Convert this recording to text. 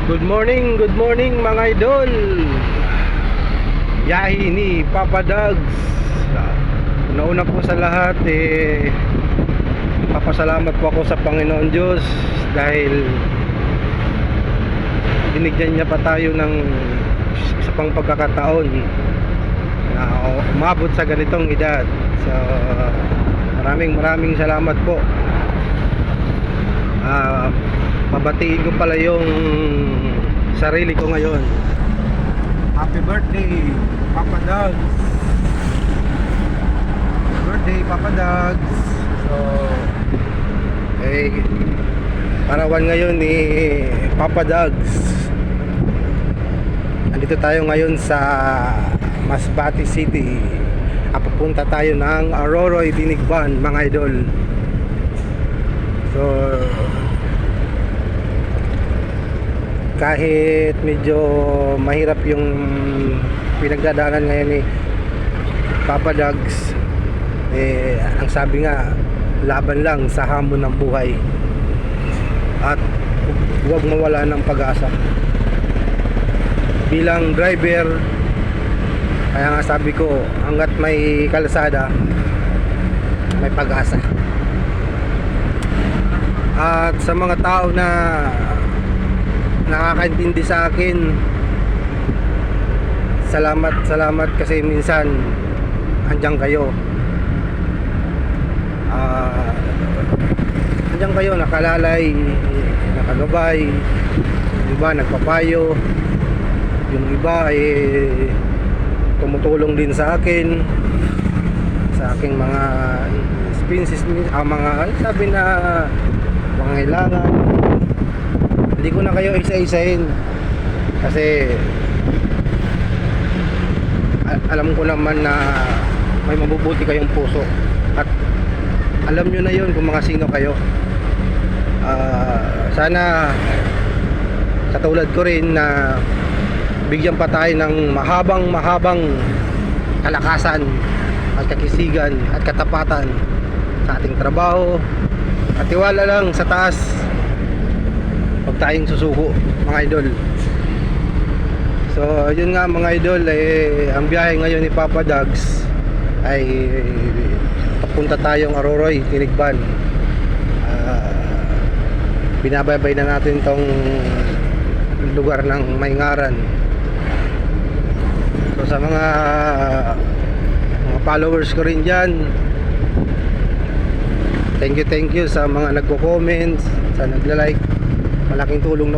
Good morning mga idol. Yahi ni Papa Dogs. Una-una po sa lahat papasalamat po ako sa Panginoon Diyos dahil binigyan niya pa tayo ng isa pang pagkakataon na umabot sa ganitong edad. So maraming salamat po. Pabatiin ko pala yung sarili ko ngayon. Happy birthday Papa Dogs. Happy birthday Papa Dogs. So parawan ngayon ni Papa Dogs. Andito tayo ngayon sa Masbate City. Papunta tayo ng Aroroy Binigban mga idol. So kahit medyo mahirap yung pinagdadaanan ngayon ni Papa Dogs, ang sabi nga, laban lang sa hamon ng buhay at huwag mawala ng pag-asa. Bilang driver, kaya nga sabi ko, hanggat may kalsada may pag-asa. At sa mga tao na nakakaintindi sa akin, salamat kasi minsan andiyan kayo, nakalalay, nakagabay, yung iba nagpapayo, yung iba tumutulong din sa akin sa aking mga expenses, mga sabi na pangailangan. Hindi ko na kayo isa-isahin kasi alam ko naman na may mabubuti kayong puso at alam nyo na yun kung mga sino kayo. Sana katulad ko rin na bigyan pa tayo ng mahabang kalakasan at kakisigan at katapatan sa ating trabaho at tiwala lang sa taas. Huwag tayong susuko mga idol. So yun nga mga idol, ang biyahe ngayon ni Papa Dogs ay papunta tayong Aroroy Binigban. Binabaybay na natin tong lugar ng Maingaran. So sa mga followers ko rin dyan, thank you sa mga nagko-comments, sa nagla-like. Malaking tulong na